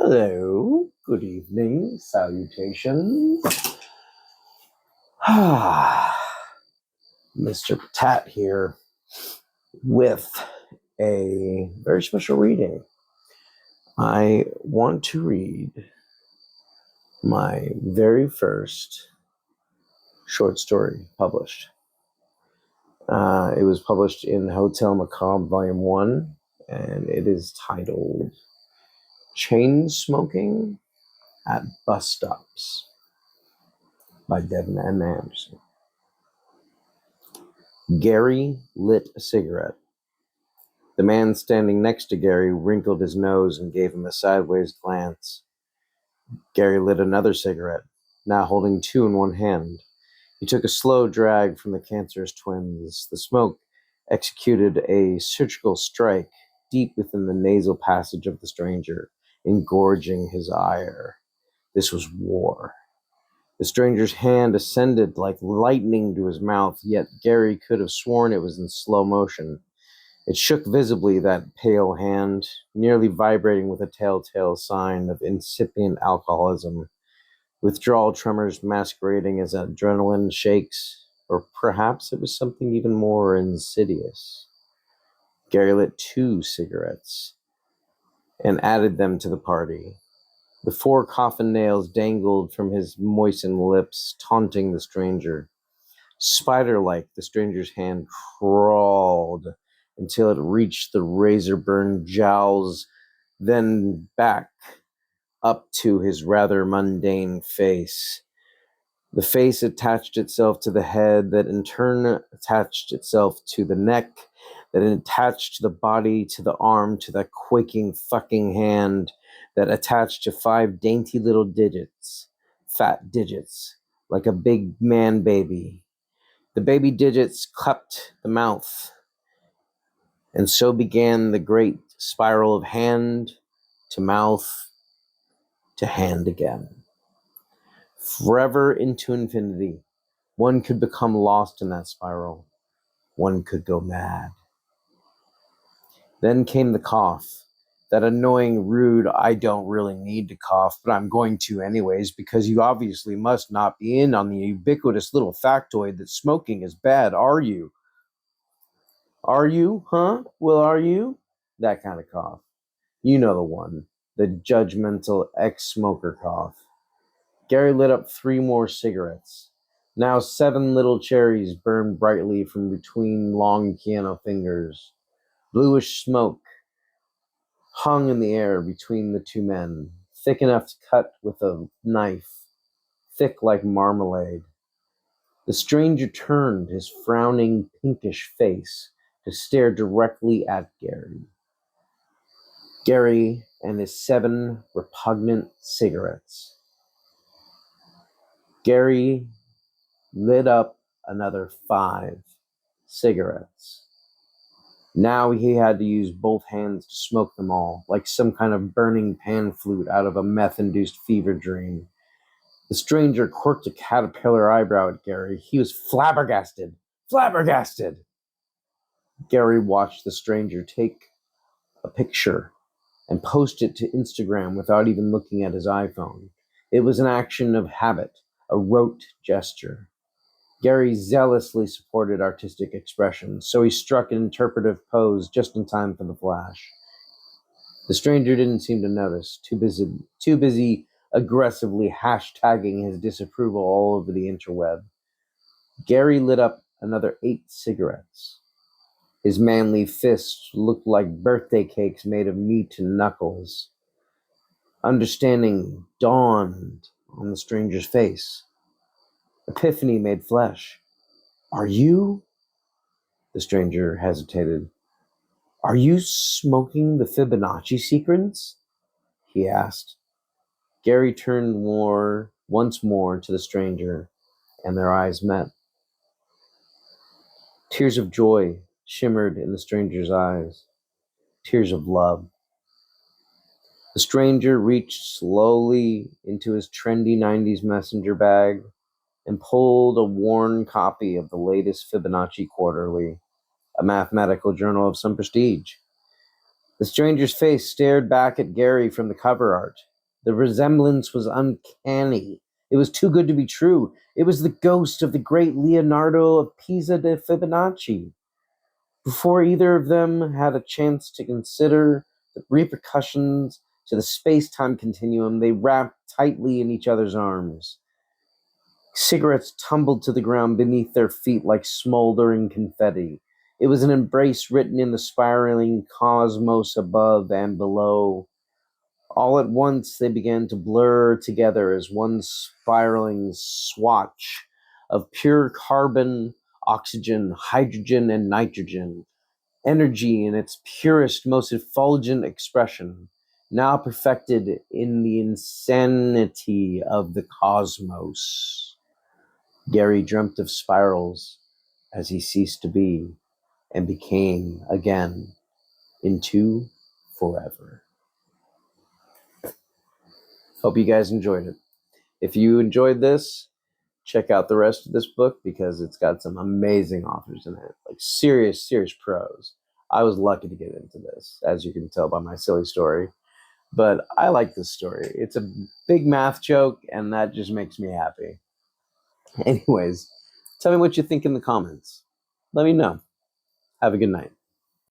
Hello, good evening, salutations. Mr. Potat here with a very special reading. I want to read my very first short story published. It was published in Hotel Macabre Vol.1, and it is titled Chain Smoking at Bus Stops by Devin M. Gary lit a cigarette. The man standing next to Gary wrinkled his nose and gave him a sideways glance. Gary lit another cigarette, now holding two in one hand. He took a slow drag from the cancerous twins. The smoke executed a surgical strike deep within the nasal passage of the stranger, engorging his ire. This was war. The stranger's hand ascended like lightning to his mouth, yet Gary could have sworn it was in slow motion. It shook visibly, that pale hand, nearly vibrating with a telltale sign of incipient alcoholism. Withdrawal tremors masquerading as adrenaline shakes, or perhaps it was something even more insidious. Gary lit 2 cigarettes and added them to the party. The 4 coffin nails dangled from his moistened lips, taunting the stranger. Spider-like, the stranger's hand crawled until it reached the razor-burned jowls, then back up to his rather mundane face. The face attached itself to the head, that in turn attached itself to the neck, that attached to the body, to the arm, to that quaking fucking hand, that attached to 5 dainty little digits, fat digits, like a big man baby. The baby digits cupped the mouth, and so began the great spiral of hand to mouth to hand again. Forever into infinity, one could become lost in that spiral. One could go mad. Then came the cough. That annoying, rude, I don't really need to cough, but I'm going to anyways, because you obviously must not be in on the ubiquitous little factoid that smoking is bad, are you? Are you, huh? Well, are you? That kind of cough. You know the one. The judgmental ex-smoker cough. Gary lit up 3 more cigarettes. Now 7 little cherries burned brightly from between long piano fingers. Bluish smoke hung in the air between the 2 men, thick enough to cut with a knife, thick like marmalade. The stranger turned his frowning pinkish face to stare directly at Gary. Gary and his 7 repugnant cigarettes. Gary lit up another 5 cigarettes. Now he had to use both hands to smoke them all, like some kind of burning pan flute out of a meth-induced fever dream. The stranger quirked a caterpillar eyebrow at Gary. He was flabbergasted. Flabbergasted! Gary watched the stranger take a picture and post it to Instagram without even looking at his iPhone. It was an action of habit, a rote gesture. Gary zealously supported artistic expression, so he struck an interpretive pose just in time for the flash. The stranger didn't seem to notice, too busy aggressively hashtagging his disapproval all over the interweb. Gary lit up another 8 cigarettes. His manly fists looked like birthday cakes made of meat and knuckles. Understanding dawned on the stranger's face. Epiphany made flesh. Are you? The stranger hesitated. Are you smoking the Fibonacci sequence? He asked. Gary turned once more to the stranger, and their eyes met. Tears of joy shimmered in the stranger's eyes. Tears of love. The stranger reached slowly into his trendy 90s messenger bag and pulled a worn copy of the latest Fibonacci Quarterly, a mathematical journal of some prestige. The stranger's face stared back at Gary from the cover art. The resemblance was uncanny. It was too good to be true. It was the ghost of the great Leonardo of Pisa de Fibonacci. Before either of them had a chance to consider the repercussions to the space-time continuum, they wrapped tightly in each other's arms. Cigarettes tumbled to the ground beneath their feet like smoldering confetti. It was an embrace written in the spiraling cosmos above and below. All at once they began to blur together as one spiraling swatch of pure carbon, oxygen, hydrogen, and nitrogen, energy in its purest, most effulgent expression, now perfected in the insanity of the cosmos. Gary dreamt of spirals as he ceased to be and became again into forever. Hope you guys enjoyed it. If you enjoyed this, check out the rest of this book because it's got some amazing authors in it, like serious pros. I was lucky to get into this, as you can tell by my silly story. But I like this story. It's a big math joke, and that just makes me happy. Anyways, tell me what you think in the comments. Let me know. Have a good night.